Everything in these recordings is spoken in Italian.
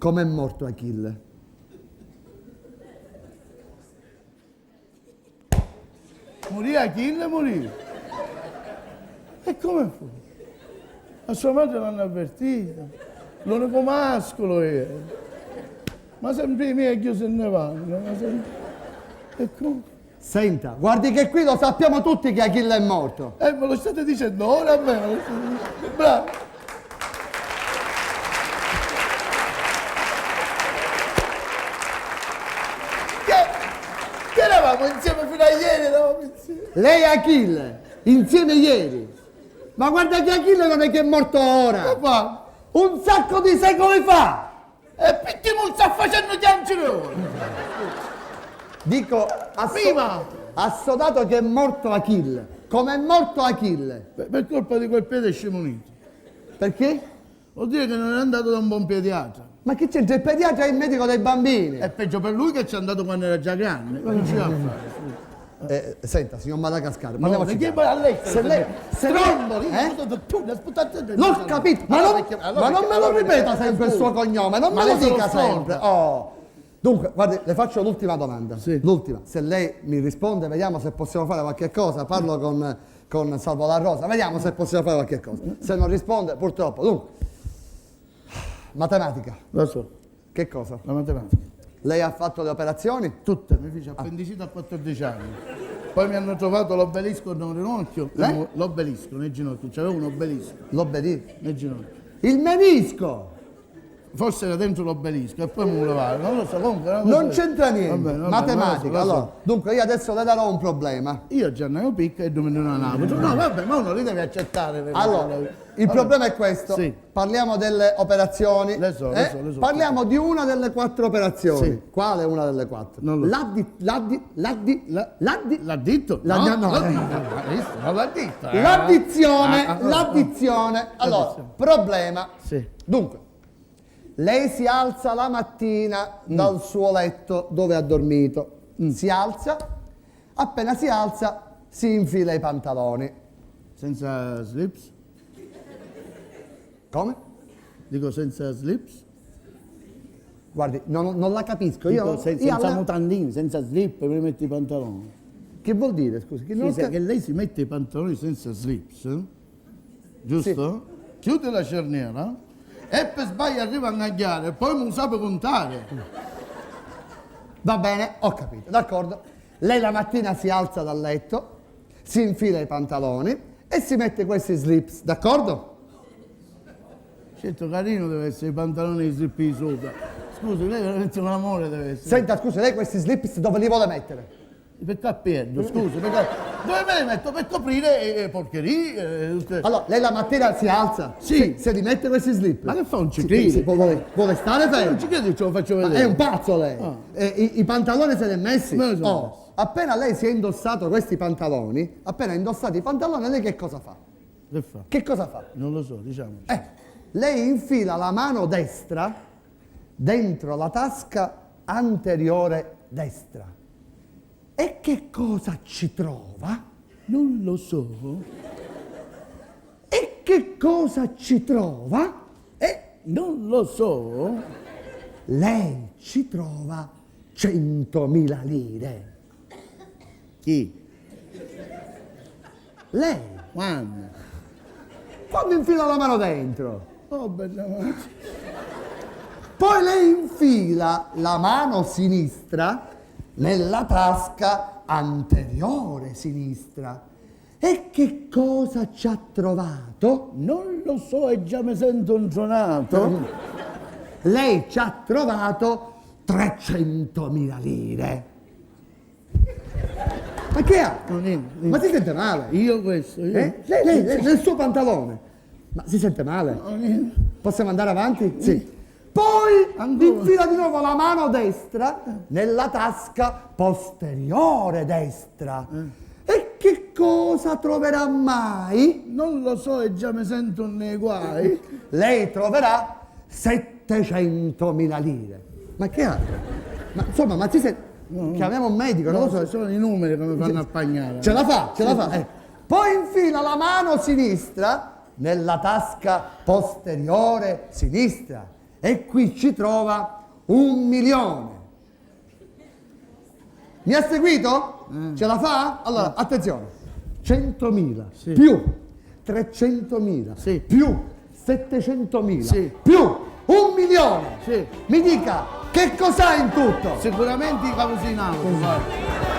Com'è morto Achille? Morì Achille, morì. E come fu? A sua madre l'hanno avvertito. L'unico mascolo era. Ma sempre i miei chiusi se ne vanno. E come? Senta, guardi che qui lo sappiamo tutti che Achille è morto. Me lo state dicendo ora a me. Bravo. Che eravamo insieme fino a ieri, eravamo insieme. Lei e Achille, insieme ieri. Ma guarda che Achille non è che è morto ora. Papà. Un sacco di secoli fa. E Pittimul sta facendo gli angeli ora. Dico, assodato che è morto Achille. Come è morto Achille? Per colpa di quel piede scemunito. Perché? Vuol dire che non è andato da un buon pediatra. Ma che c'entra? Il pediatra è il medico dei bambini. È peggio per lui che ci è andato quando era già grande. Ma non ci va a fare. Senta, signor Madagascar, No, perché poi a lei se lei l'ho capito, ma non me lo ripeta sempre il suo cognome, non me lo dica sempre. Oh. Dunque, guardi, le faccio l'ultima domanda. Sì. L'ultima. Se lei mi risponde, vediamo se possiamo fare qualche cosa. Parlo con Salvo La Rosa, vediamo se possiamo fare qualche cosa. Se non risponde, purtroppo. Dunque, matematica. Lo so, Che cosa? la matematica. Lei ha fatto le operazioni? Tutte, mi fece appendicite a 14 anni. Poi mi hanno trovato l'obelisco nel ginocchio. L'obelisco nel ginocchio, c'avevo un obelisco L'obbedì. nel ginocchio. Il menisco! Forse era dentro l'obelisco e poi mi levarono, non lo so, comunque... Non c'entra niente. Va bene, Matematica, lo so. allora. Dunque io adesso le darò un problema. Io già ne ho picca e dominino a Napoli. No, vabbè, ma uno li deve accettare. Allora, il problema è questo. Sì. Parliamo delle operazioni. Le so. Parliamo di una delle 4 operazioni. Sì. Quale è una delle 4? Non lo so. L'ha detto? Non l'ha detto. L'addizione. Allora, problema. Sì. Dunque, lei si alza la mattina dal suo letto dove ha dormito. Si alza, appena si alza, si infila i pantaloni. Senza slips? Come? Dico senza slips? Guardi, non la capisco. Io Senza mutandini, senza slip, mi metti i pantaloni. Che vuol dire, scusi? Che non Sì, che lei si mette i pantaloni senza slips, giusto? Chiude la cerniera e per sbaglio arriva a nagliare e poi non sa contare. Va bene, ho capito, d'accordo. Lei la mattina si alza dal letto, si infila i pantaloni e si mette questi slips, d'accordo? Certo, carino deve essere i pantaloni e i slip di sopra. Scusi, lei veramente un amore deve essere. Senta, scusi, lei questi slips dove li vuole mettere? Perché a piedi, scusi, perché... Dove me li metto? Per coprire porcherie? Tutte... Allora, lei la mattina si alza, Sì. se li mette questi slip. Ma che fa, un Sì, ciclino? vuole stare fermo? Non ci credi, ce lo faccio Ma vedere. è un pazzo lei. I pantaloni se li è messi? Me li sono messi. Appena lei si è indossato questi pantaloni, appena indossati i pantaloni, lei che cosa fa? Che fa? Che cosa fa? Non lo so, diciamo. Lei infila la mano destra dentro la tasca anteriore destra. E che cosa ci trova? Non lo so. E che cosa ci trova? Non lo so. Lei ci trova 100.000 lire. Chi? Lei, Quando? quando infila la mano dentro? Oh, bella madre. Poi lei infila la mano sinistra nella tasca anteriore sinistra. E che cosa ci ha trovato? Non lo so e già mi sento intronato. Lei ci ha trovato 300.000 lire. Ma che ha? Ma si sente male? Io questo, io. Lei nel suo pantalone. Ma si sente male? Possiamo andare avanti? Sì. Poi Ancora. infila di nuovo la mano destra nella tasca posteriore destra. E che cosa troverà mai? Non lo so e già mi sento nei guai. Lei troverà 700.000 lire. Ma che ha? Ma insomma, ma si sente... Chiamiamo un medico, non lo so. Sono i numeri che mi fanno appagnare. Ce la fa, ce la fa. Poi infila la mano sinistra nella tasca posteriore sinistra. e qui ci trova 1.000.000. Mi ha seguito? Ce la fa? Allora, attenzione, 100.000 Sì. più 300.000 Sì. più 700.000 Sì. più 1.000.000. Sì. Mi dica, che cos'ha in tutto? Sicuramente i cavusi in auto, guarda.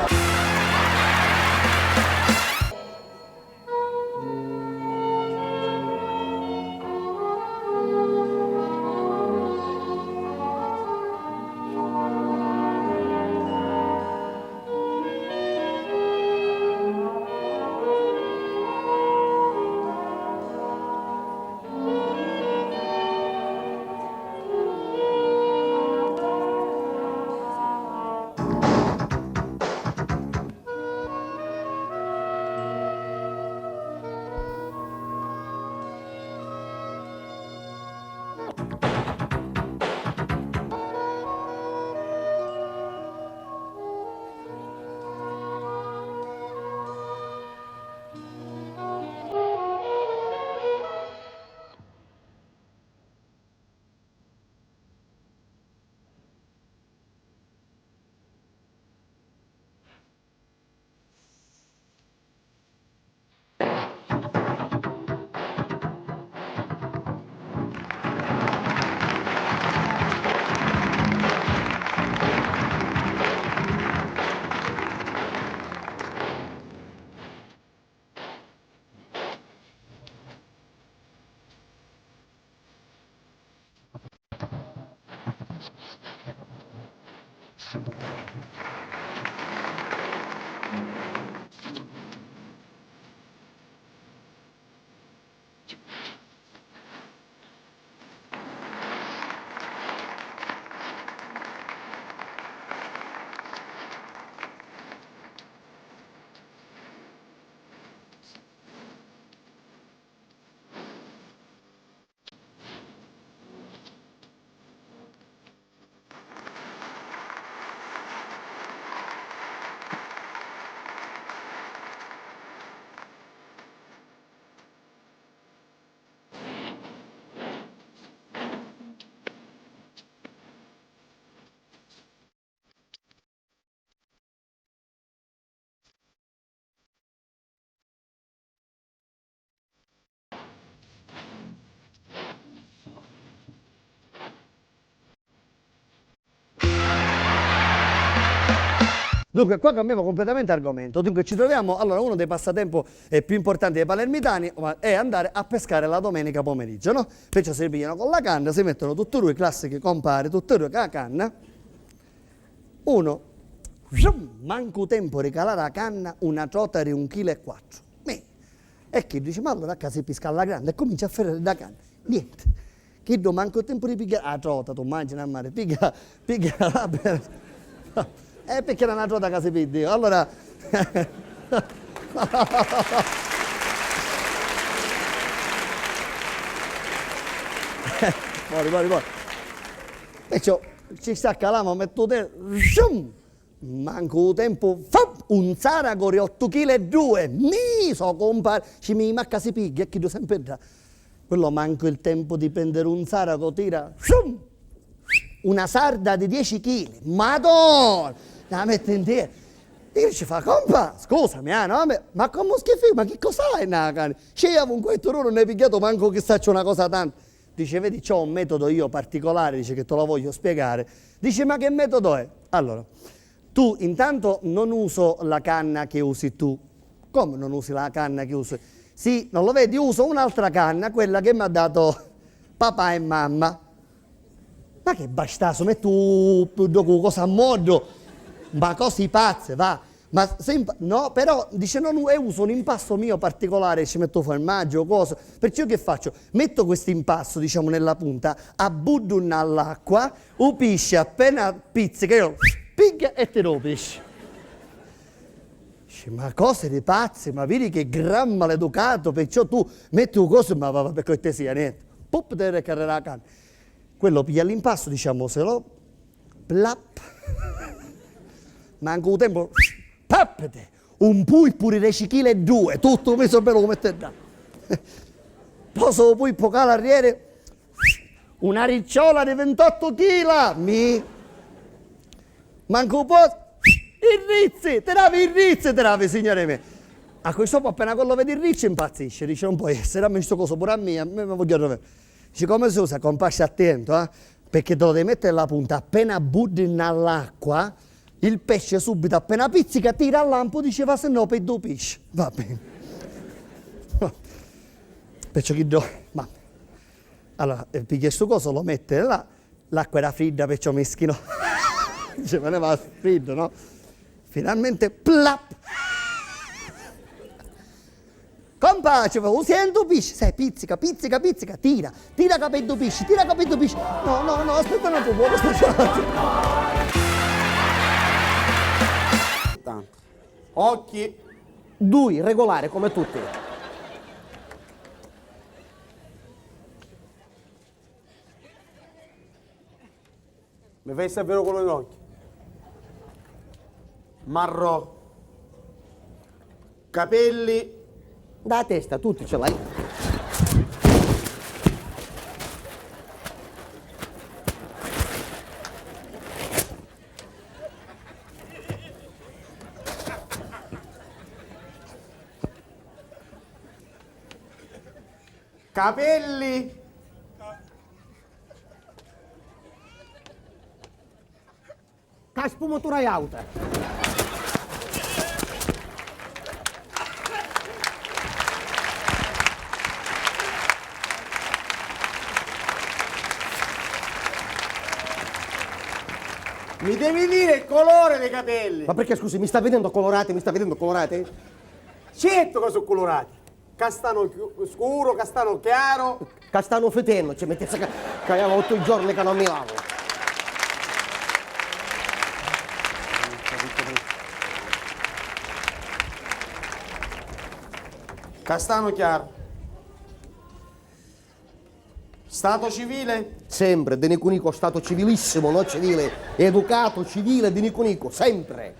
Dunque, qua cambiamo completamente argomento. Dunque, ci troviamo, allora, uno dei passatempo più importanti dei palermitani è andare a pescare la domenica pomeriggio, no? Perciò si pigliano con la canna, si mettono tutti e due, classiche compari, tutti e due con la canna. Uno, manco tempo di calare la canna, una trota di 1,4 kg. E chi dice, ma allora a si pesca alla grande e comincia a ferrare la canna. Niente. Chi do manco tempo di pigliare la trota, tu immagini a mare, piglia la perché era una trota che si piglia. Allora... Muori. Perciò ci sta calamo, metto te, manco tempo, un zarago di 8,2 kg, mi so compare, ci mi manca si piglia, e chi do sempre da. Quello manco il tempo di prendere un zarago, tira, una sarda di 10 kg, madonna, la mette in terra. E ci fa, compa, scusami, no? Ma come schifo, ma che cos'hai, cane? C'avevo un questo non ne hai pigliato manco che saccio una cosa tanto. Dice, vedi, c'ho un metodo io particolare, dice che te lo voglio spiegare. Dice, ma che metodo è? Allora, tu intanto non uso la canna che usi tu. Come non usi la canna che usi? Sì, non lo vedi, uso un'altra canna, quella che mi ha dato papà e mamma. Ma che bastaso, metti cosa a modo, ma così pazze, va. Ma no, però dice non uso un impasto mio particolare, ci metto formaggio o cosa. Perciò che faccio? Metto questo impasto, diciamo, nella punta, abbuddo all'acqua, o pesce appena pizzica, io piglia e te lo pesce. Dice, ma cose di pazze, ma vedi che gran maleducato, perciò tu metti un coso, ma va per te sia niente. Pup, te carrera la canna. Quello piglia l'impasto, diciamo, se lo plap, manco un tempo, pappete, un pui pure 10,2 kg, tutto messo bello come te da. Poso poi poca l'arriere, Una ricciola di 28 kg! Manco un po'... il rizzi, signore mie! A questo punto appena quello vede il riccio impazzisce, dice non può essere, a me sto coso pure a me mi voglio rovere. Dice come si usa? Compassi attento, perché te lo devi mettere la punta, appena butti nell'acqua, il pesce subito appena pizzica tira al lampo, diceva se no per due pesci. Va bene. Perciò chi do... Ma... Allora, piglia sto coso, lo mette là, l'acqua era fredda, perciò meschino. Dice, ma ne va freddo, no? Finalmente, plap! Compace, sento pesce, sai, pizzica, tira capello pesce, No, aspetta un po', Tanto. Occhi. Due, regolare come tutti. Mi fai sapere quello negli occhi. Marro. Capelli. Da testa, tutti ce l'hai. Capelli. Ca sfumatura è alta. Mi devi dire il colore dei capelli. Ma perché scusi, mi sta vedendo colorate? Certo che sono colorati. Castano scuro, castano chiaro. Castano fetenno, ci mettesse che avevo 8 giorni che non mi lavo. Castano chiaro. Stato civile? Sempre, De Niconico, stato civilissimo, non civile, educato, civile, De Niconico, sempre.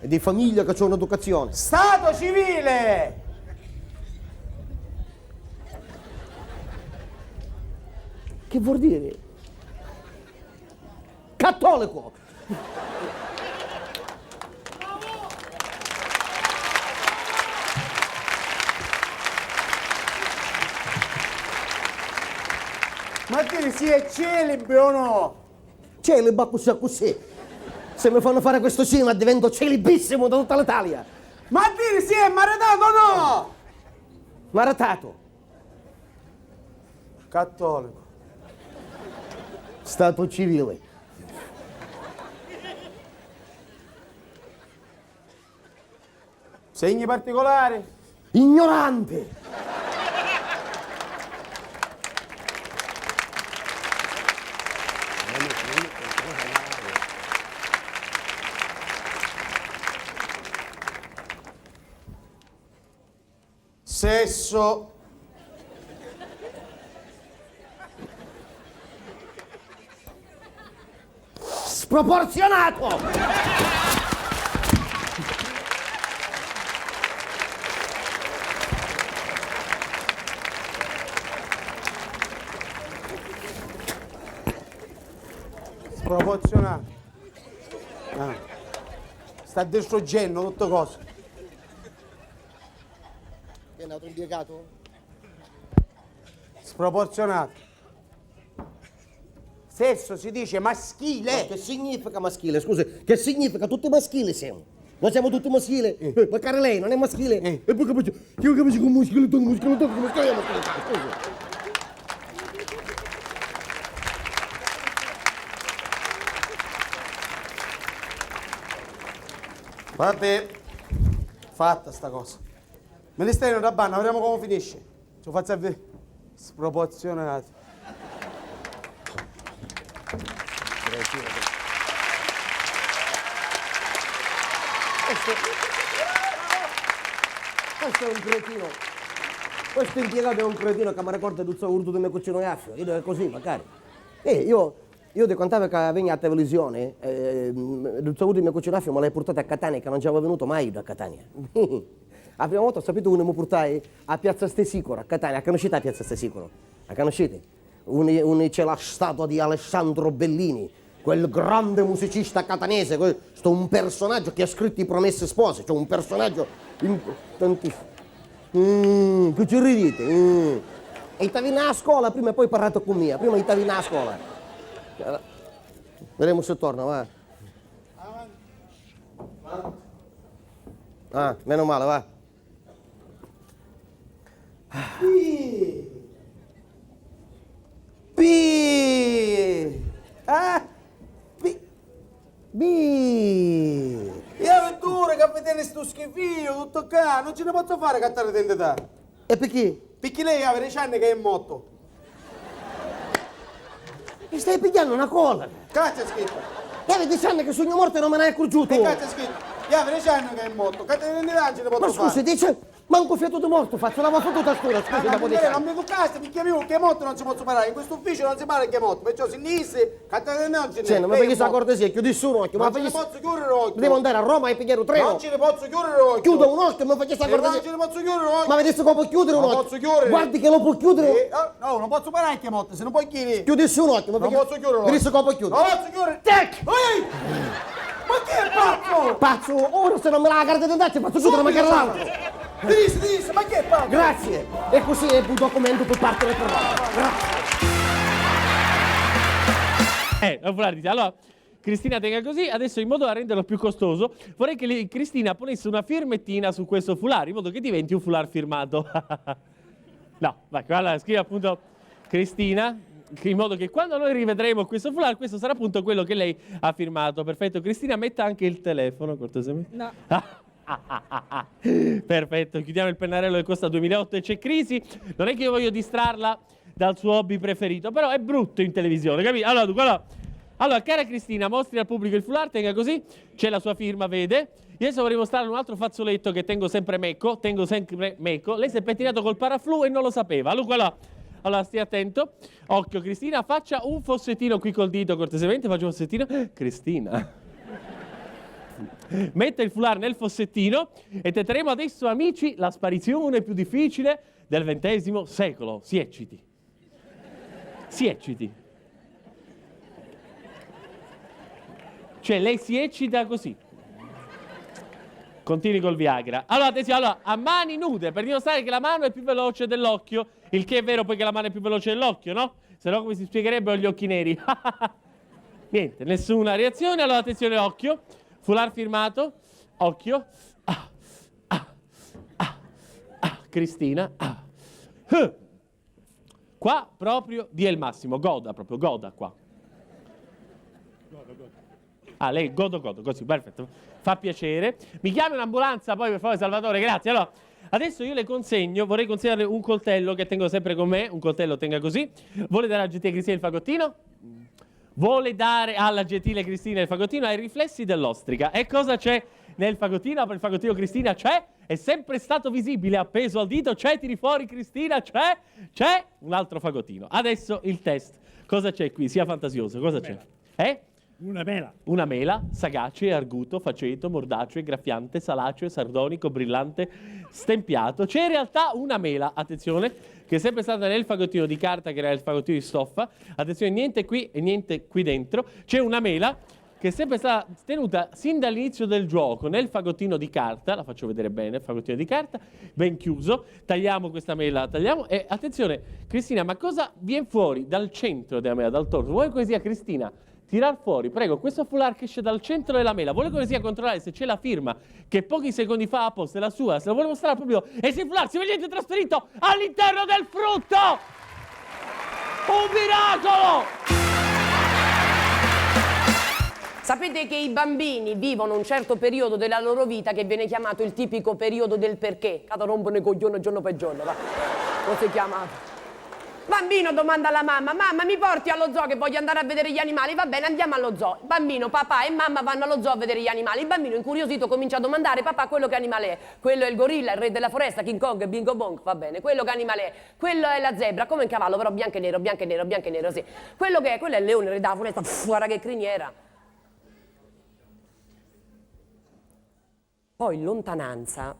E di famiglia che c'è un'educazione. Stato civile! Che vuol dire? Cattolico! Ma dire si è celibe o no? Celiba così. Se mi fanno fare questo cinema divento celibissimo da tutta l'Italia. Ma dire si è maritato o no? Maratato. Cattolico. Stato civile. Segni particolari? Ignorante. Sesso. Sproporzionato. Sproporzionato. Sta distruggendo tutte cose. È andato impiegato? Sproporzionato. Sesso si dice maschile. Che significa maschile? Scusi, che significa? Tutti maschili siamo. Noi siamo tutti maschili. Ma cara lei non è maschile? E poi capisci con maschile, scusi. Vabbè, fatta sta cosa. Ministero da banna, vediamo come finisce. Ci faccio vedere. Sproporzionato. Questo è un cretino. Questo impiegato è un cretino che mi ricorda tutto urto di mio cucino Iaffio. Io dico così, magari. Io ti contavo che veniva a televisione, tutto urto di mio cucino Iaffio me l'hai portato a Catania, che non ci avevo venuto mai da Catania. La prima volta, sapete, uno mi portai a Piazza Stesicoro, a Catania. A conoscete la Piazza Stesicoro? La conoscete? c'è la statua di Alessandro Bellini, quel grande musicista catanese, questo un personaggio che ha scritto I Promessi Sposi, cioè un personaggio importantissimo. Che ci ridite? E stavi a scuola, prima e poi parlate con mia, prima stavi a scuola. Vedremo se torna, va. Ah, meno male, va. E avventure che vedete sto schifio, tutto qua, non ce ne posso fare cattare d'identità. E perché? Perché lei ha 10 anni che è morto. Mi stai pigliando una colla. Cazzo è scritto? E avevi 10 anni che sogno morto e non me ne hai accorgiuto. E cazzo è scritto? Io ha 10 anni che è morto, cattare d'identità non ce ne posso Ma fare. scusi, dice, manco fiato di morto, faccio la fottuta a scuola, scusi, dopo 10 Non anni. mi toccaste, perché io che è morto non si può parlare, in questo ufficio non si parla che è morto, perciò se disse, cattare d'identità non ce n'è. Senti, ma perché sa cortesia, chiudissi un occhio, ma Non ce ne perché... posso chiudere l'occhio. Devo andare a Roma e pigliare un treno. Non ce ne posso chiudere l'occhio. Chiudo un occhio, ma perché sa Non ce cortesia? ne posso chiudere l'occhio. Ma vedessi come può chiudere un Non occhio? posso chiudere. Guardi che lo può chiudere. No, non posso parlare che è morto, se non puoi chiudere. Chiudissi un occhio, ma Non perché... posso chiudere l'occhio. Vedessi come può chiudere. Non posso chiudere. Tac! Ehi! Ma che è pazzo? Pazzo, ora se non me la carta d'identità ti faccio chiudere magari l'altro. Disse, ma che è pazzo? Grazie. E così è un documento per partire per Roma. Grazie. Non volare di te. Allora, Cristina tenga così, adesso in modo da renderlo più costoso, vorrei che Cristina ponesse una firmettina su questo foulard, in modo che diventi un foulard firmato. No, vai, allora scrive appunto Cristina, in modo che quando noi rivedremo questo foulard, questo sarà appunto quello che lei ha firmato. Perfetto, Cristina, metta anche il telefono, cortesemente. No. Perfetto, chiudiamo il pennarello che costa 2008 e c'è crisi. Non è che io voglio distrarla dal suo hobby preferito, però è brutto in televisione, capito? Allora, cara Cristina, mostri al pubblico il foulard, tenga così, c'è la sua firma, vede? Io adesso vorrei mostrarle un altro fazzoletto che tengo sempre meco. Lei si è pettinato col paraflu e non lo sapeva. Allora, stia attento. Occhio, Cristina, faccia un fossettino qui col dito, cortesemente, faccia un fossettino. Cristina. Metta il foulard nel fossettino e tenteremo adesso, amici, la sparizione più difficile del XX secolo. Si ecciti. Si ecciti. Cioè, lei si eccita così. Continui col Viagra. Allora, attenzione, a mani nude, per dimostrare che la mano è più veloce dell'occhio. Il che è vero poi che la mano è più veloce dell'occhio, no? Se no come si spiegherebbero gli occhi neri? Niente, nessuna reazione. Allora, attenzione, occhio. Foulard firmato. Occhio. Cristina. Qua proprio dia il massimo. Goda proprio, goda qua. Lei godo, così, perfetto. Fa piacere. Mi chiami un'ambulanza poi per favore, Salvatore, grazie. Allora, adesso io le consegno, vorrei consegnarle un coltello che tengo sempre con me, un coltello tenga così. Vuole dare alla gentile Cristina il fagottino? Vuole dare alla gentile Cristina il fagottino ai riflessi dell'ostrica. E cosa c'è nel fagottino? Per il fagottino Cristina c'è, è sempre stato visibile, appeso al dito, c'è, tiri fuori Cristina, c'è un altro fagottino. Adesso il test. Cosa c'è qui? Sia fantasioso, cosa c'è? Una mela. Una mela, sagace, arguto, faceto, mordace, graffiante, salaceo, sardonico, brillante, stempiato. C'è in realtà una mela, attenzione, che è sempre stata nel fagottino di carta, che era il fagottino di stoffa. Attenzione, niente qui e niente qui dentro. C'è una mela che è sempre stata tenuta sin dall'inizio del gioco nel fagottino di carta. La faccio vedere bene, il fagottino di carta, ben chiuso. Tagliamo questa mela, tagliamo. E attenzione, Cristina, ma cosa viene fuori dal centro della mela, dal torso? Vuoi che sia Cristina? Tirar fuori, prego, questo foulard che esce dal centro della mela, vuole che sia controllare se c'è la firma che pochi secondi fa ha posto, è la sua, se la vuole mostrare proprio, e se il foulard si vede trasferito all'interno del frutto! Un miracolo! Sapete che i bambini vivono un certo periodo della loro vita che viene chiamato il tipico periodo del perché, che rompono i coglioni giorno per giorno, va? Come si chiama? Bambino domanda alla mamma, mamma mi porti allo zoo che voglio andare a vedere gli animali? Va bene, andiamo allo zoo. Bambino, papà e mamma vanno allo zoo a vedere gli animali. Il bambino incuriosito comincia a domandare, papà, quello che animale è? Quello è il gorilla, il re della foresta, King Kong, Bingo Bong, va bene. Quello che animale è? Quello è la zebra, come un cavallo, però bianco e nero, bianco e nero, bianco e nero, sì. Quello che è? Quello è il leone, il re della foresta, guarda che criniera. Poi in lontananza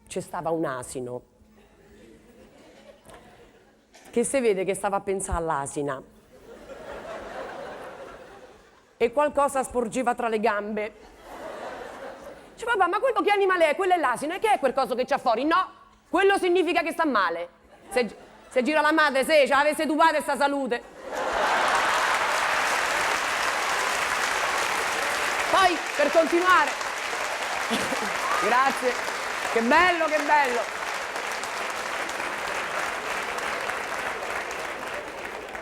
c'è stava un asino che si vede che stava a pensare all'asina. E qualcosa sporgeva tra le gambe. Dice, papà, ma quello che animale è? Quello è l'asino. E che è quel coso che c'ha fuori? No, quello significa che sta male. Se gira la madre, se ce l'avesse tu padre sta salute. Poi, per continuare. Grazie. Che bello, che bello.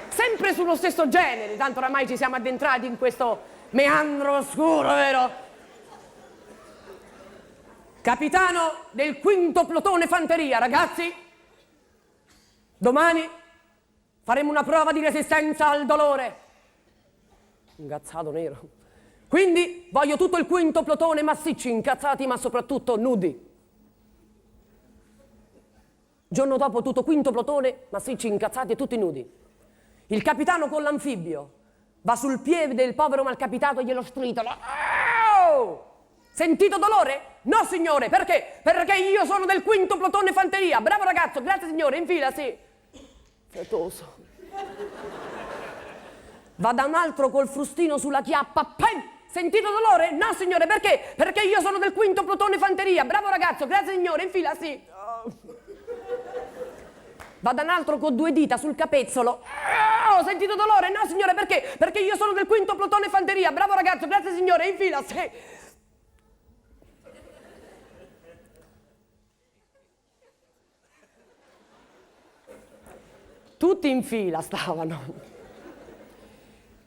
Sempre sullo stesso genere, tanto oramai ci siamo addentrati in questo meandro oscuro, vero? Capitano del 5° plotone fanteria, ragazzi, domani faremo una prova di resistenza al dolore. Incazzato nero. Quindi voglio tutto il 5° plotone massicci, incazzati, ma soprattutto nudi. Giorno dopo tutto 5° plotone massicci, incazzati e tutti nudi. Il capitano con l'anfibio va sul piede del povero malcapitato e glielo stritola. Oh! Sentito dolore? No, signore, perché? Perché io sono del 5° plotone fanteria. Bravo ragazzo, grazie signore, in fila, sì. Fetoso. Va da un altro col frustino sulla chiappa. Pem! Sentito dolore? No, signore, perché? Perché io sono del 5° plotone fanteria. Bravo ragazzo, grazie signore, in fila, sì. Va da un altro con 2 dita sul capezzolo. Ho sentito dolore? No, signore, perché? Perché io sono del 5° plotone fanteria. Bravo ragazzo, grazie signore, in fila, sì. Tutti in fila stavano.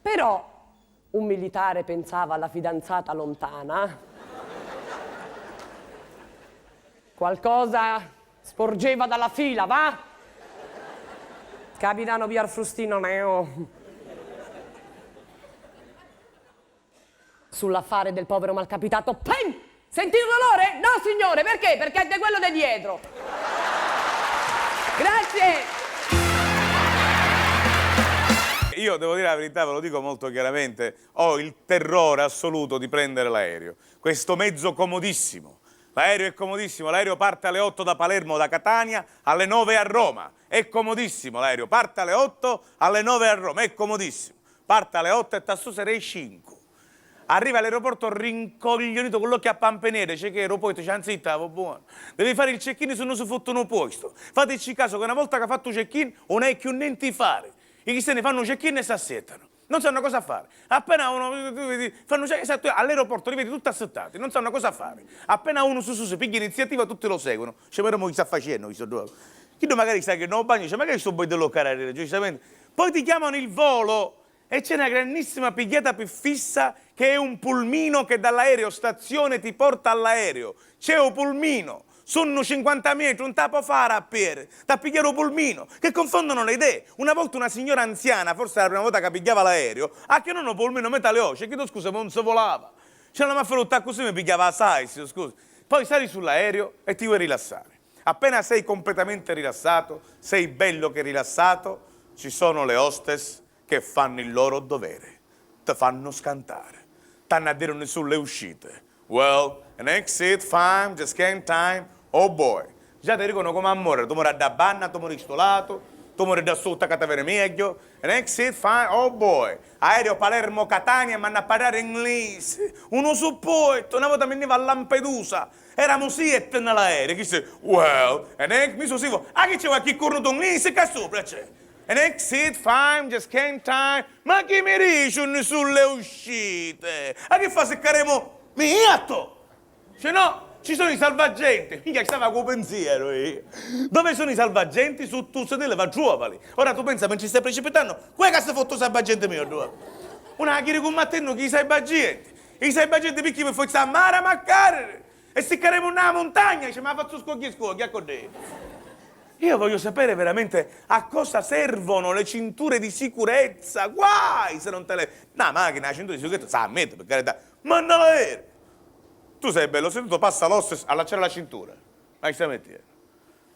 Però un militare pensava alla fidanzata lontana. Qualcosa sporgeva dalla fila, va? Capitano Pier Frustino Neo. Sull'affare del povero malcapitato. Pem! Sentito dolore? No, signore, perché? Perché è di quello di dietro. Grazie! Io devo dire la verità, ve lo dico molto chiaramente, ho il terrore assoluto di prendere l'aereo. Questo mezzo comodissimo. L'aereo è comodissimo, l'aereo parte alle 8 da Palermo, da Catania, alle 9 a Roma. È comodissimo l'aereo, parte alle 8, alle 9 a Roma, è comodissimo. Parte alle 8 e tasso sarei 5. Arriva all'aeroporto rincoglionito con l'occhio a pampenere, c'è che aeroporto, c'è anzitta, va buono. Devi fare il check-in se non si fottono posto. Fateci caso che una volta che ha fatto il check-in non hai più niente da fare. I cristiani fanno un check-in e si assettano. Non sanno cosa fare. Appena uno fanno esatto, all'aeroporto li vedi tutti assettati, non sanno cosa fare. Appena uno si piglia iniziativa, tutti lo seguono. Cioè, ma chi sta facendo? Chi magari sa che non bagno, dice, magari sto poi dello carriera, giustamente. Poi ti chiamano il volo e c'è una grandissima pigliata più fissa che è un pulmino che dall'aerostazione ti porta all'aereo. C'è un pulmino. Sono 50 metri, un tapo fare a piede, da pigliare un pulmino, che confondono le idee. Una volta una signora anziana, forse la prima volta che pigliava l'aereo, a che non ho pulmino metà oce, chiedo scusa, ma non si volava. C'è una mafferutta così, mi pigliava la size, scusa. Poi sali sull'aereo e ti vuoi rilassare. Appena sei completamente rilassato, sei bello che rilassato, ci sono le hostess che fanno il loro dovere, ti fanno scantare, t'hanno a dire sulle uscite. Well, an exit, fine, just came time. Oh boy, già ti dicono come amore, tu muori da banna, tu muori sto lato, tu muori da sotto che ti viene meglio. And exit, fine, oh boy. Aereo Palermo-Catania, mi hanno a parlare inglese. Uno supporto, una volta veniva a Lampedusa, eravamo 7 nell'aereo, chi dice, well, mi sono sicuro, chi c'è qualche cornuto inglese che sopra c'è? And exit, fine, just came time. Ma chi mi dice sulle uscite? A che fa se caremo miato? Se no... Ci sono i salvagenti, mica stava con pensiero io. Dove sono i salvagenti? Su tu sedele va giovani. Ora tu pensa, non ci stai precipitando? Qual è che si fatto salvagente mio? Una chiede con Mattino che i salvagenti. I salvagenti perché mi fai a mare ma carre. E se caremo una montagna, dice, ma faccio scogli, a codè. Io voglio sapere veramente a cosa servono le cinture di sicurezza. Guai se non te le... No, macchina, la cintura di sicurezza, sa, ammette, per carità. Ma non la era. Tu sei bello seduto, passa l'osso, allacciare la cintura. Ma che stai mettendo?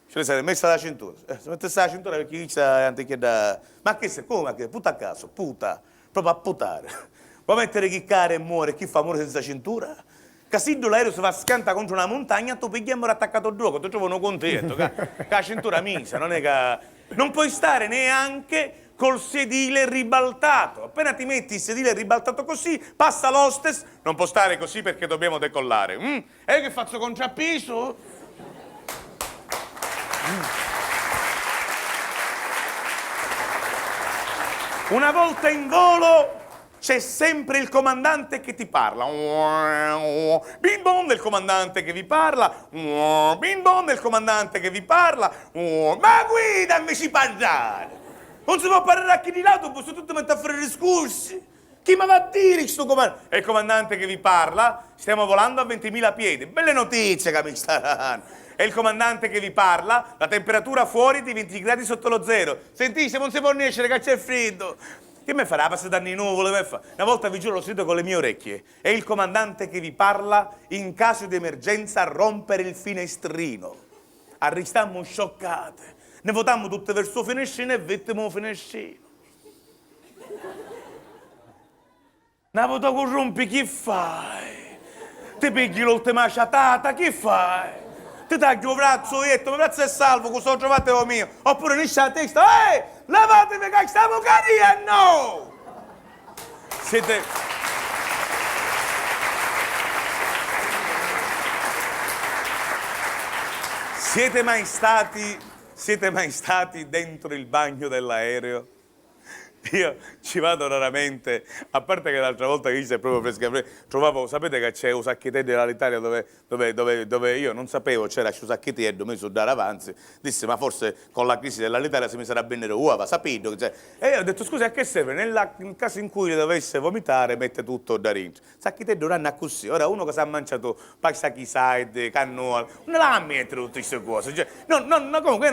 Ce le sei messa la cintura. Se mettesse la cintura perché chi sta anche da... Ma che sei? Come? Puta a caso, puta. Proprio a putare. Puoi mettere chi care e muore, chi fa muore senza cintura? Che se l'aereo si va scanta contro una montagna, tu pigli e muore attaccato al gioco, ti trovano contento. Che la cintura misa, non è che... Non puoi stare neanche col sedile ribaltato. Appena ti metti il sedile ribaltato così, passa l'hostess, non può stare così perché dobbiamo decollare. E che faccio contrappiso? Una volta in volo c'è sempre il comandante che ti parla. Bing bong del comandante che vi parla. Bing bong del comandante che vi parla. Ma guida invece parlare. Non si può parlare a chi di l'autobus, tutti mettono a fare discorsi. Chi mi va a dire sto comandante? È il comandante che vi parla. Stiamo volando a 20.000 piedi. Belle notizie che mi staranno. È il comandante che vi parla, la temperatura fuori di 20 gradi sotto lo zero. Sentite, non si può escere, che c'è freddo. Che me farà? Passa danni nuvole, me fa? Una volta vi giuro l'ho sentito con le mie orecchie. È il comandante che vi parla in caso di emergenza a rompere il finestrino. Arristammo scioccate. Ne votammo tutte verso il finestrino e vettimo il finestrino. Una volta che rompi, che fai? Ti pigli l'ultima ciatata, che fai? Ti tagli un braccio e mi braccio è salvo, che sono trovato mio. Oppure ne la testa, lavatevi che stiamo cari, no! Siete mai stati dentro il bagno dell'aereo? Io ci vado raramente, a parte che l'altra volta che c'è proprio fresca, trovavo, sapete che c'è un sacchettino dell'Italia dove io non sapevo c'era questo sacchettino messo da avanti, disse ma forse con la crisi dell'Italia si mi sarà bene uova, sapendo che e io ho detto scusa a che serve, nel caso in cui dovesse vomitare mette tutto da dentro, sacchettino non è così, ora uno che si è mangiato pacchi side, cannoli, non la mettere tutte queste cose, cioè, comunque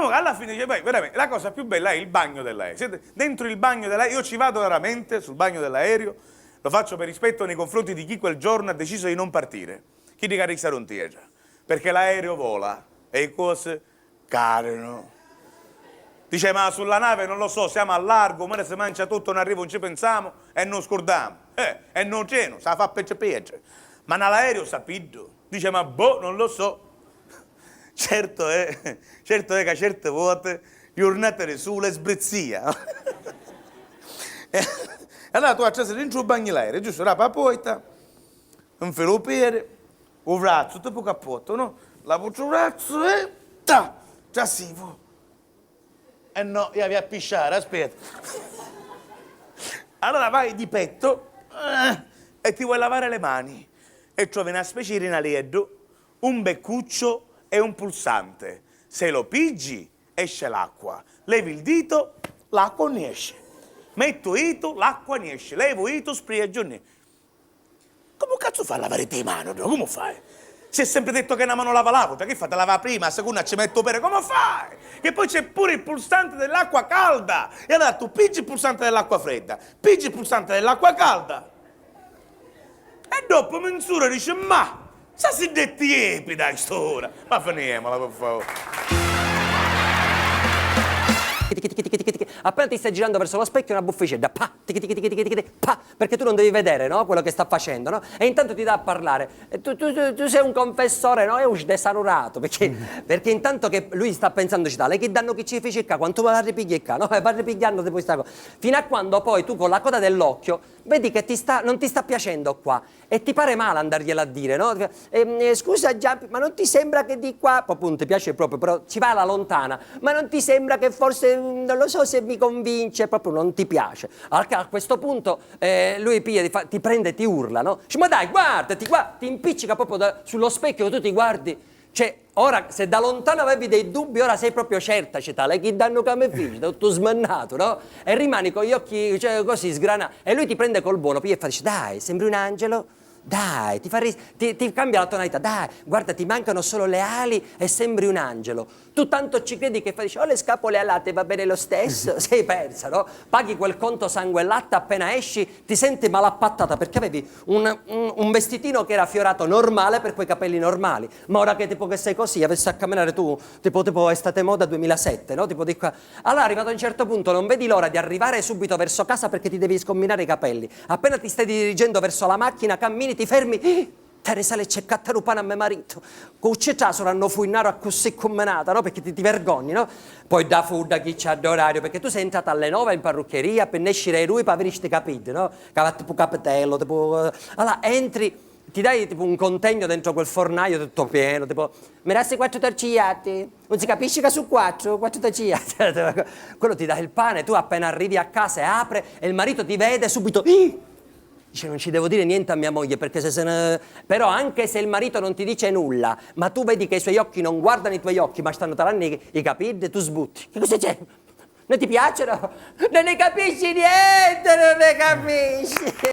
alla fine dice, veramente la cosa più bella è il bagno dell'aereo, siete dentro il bagno dell'aereo, io ci vado raramente sul bagno dell'aereo, lo faccio per rispetto nei confronti di chi quel giorno ha deciso di non partire, chi di caricare un tierra, perché l'aereo vola e le cose cadono. Dice ma sulla nave non lo so, siamo a largo, ora si mangia tutto, non arriva, non ci pensiamo e non scordiamo, e non c'è, se la fa peggio, ma nell'aereo sapito, dice ma boh, non lo so, certo è che a certe volte giornate sulle sbrizzia. Allora tu accesi dentro il bagno l'aereo, giusto? La papoita, un filo piede, un braccio, tipo cappotto, no? La il braccio e già si può. E no, io vi a pisciare, aspetta. Allora vai di petto e ti vuoi lavare le mani e trovi una specie di inalieddo, un beccuccio e un pulsante. Se lo pigi esce l'acqua, levi il dito, l'acqua ne esce. Metto ito, l'acqua ne esce. Levo ito, spriegio ne. Come cazzo fai a lavare le mani? Come fai? Si è sempre detto che una mano lava l'altra, che fate lavare prima, la seconda ci metto per. Come fai? Che poi c'è pure il pulsante dell'acqua calda. E allora tu pigi il pulsante dell'acqua fredda, pigi il pulsante dell'acqua calda. E dopo mensura dice, ma, sa si detti epida in st'ora. Ma finiamola, per favore. Appena ti stai girando verso lo specchio una bufficetta, perché tu non devi vedere, no? Quello che sta facendo, no? E intanto ti dà a parlare. E tu sei un confessore, no? È un desanurato, perché intanto che lui sta pensando lei che danno chi ci fece qua, quanto va a ripigliare, no? Va ripigliando di questa cosa. Fino a quando poi tu con la coda dell'occhio vedi che non ti sta piacendo qua e ti pare male andargliela a dire, no? Scusa Giampi, ma non ti sembra che di qua, poi non ti piace proprio, però ci va alla lontana, ma non ti sembra che forse, non lo so se mi convince, proprio non ti piace. A questo punto lui ti prende e ti urla, no? Dice, ma dai, guarda, ti impiccica proprio sullo specchio, tu ti guardi. Cioè, ora, se da lontano avevi dei dubbi, ora sei proprio certa, che danno come figli, tutto smannato, no? E rimani con gli occhi, cioè, così, sgranati. E lui ti prende col buono, poi e dice, dai, sembri un angelo? Dai, ti cambia la tonalità, dai, guarda, ti mancano solo le ali e sembri un angelo. Tu tanto ci credi che dici, le scapole alate va bene lo stesso, sei persa, no? Paghi quel conto sangue e latte, appena esci ti senti malappattata perché avevi un vestitino che era fiorato normale per quei capelli normali, ma ora che tipo che sei così, avessi a camminare tu, tipo estate moda 2007, no? Tipo di qua. Allora arrivato a un certo punto non vedi l'ora di arrivare subito verso casa perché ti devi scombinare i capelli. Appena ti stai dirigendo verso la macchina, cammini, ti fermi, te ne sale c'è cattarupano a mio marito. Con città saranno fuinaro a così commenata, no? Perché ti vergogni, no? Poi da fu da chi c'ha d'orario, perché tu sei entrata alle 9 in parruccheria per escire lui per avere sti capiti, no? Cavate tipo capitello, tipo... Allora entri... Ti dai tipo un contegno dentro quel fornaio tutto pieno, tipo, mi dassi 4 torcigliati, non si capisce che su 4 torcigliati. Quello ti dà il pane, tu appena arrivi a casa e apre e il marito ti vede subito, dice non ci devo dire niente a mia moglie perché se ne... Però anche se il marito non ti dice nulla, ma tu vedi che i suoi occhi non guardano i tuoi occhi, ma stanno tarando i capelli, tu sbutti. Che cosa c'è? Non ti piacciono? Non ne capisci niente, non ne capisci.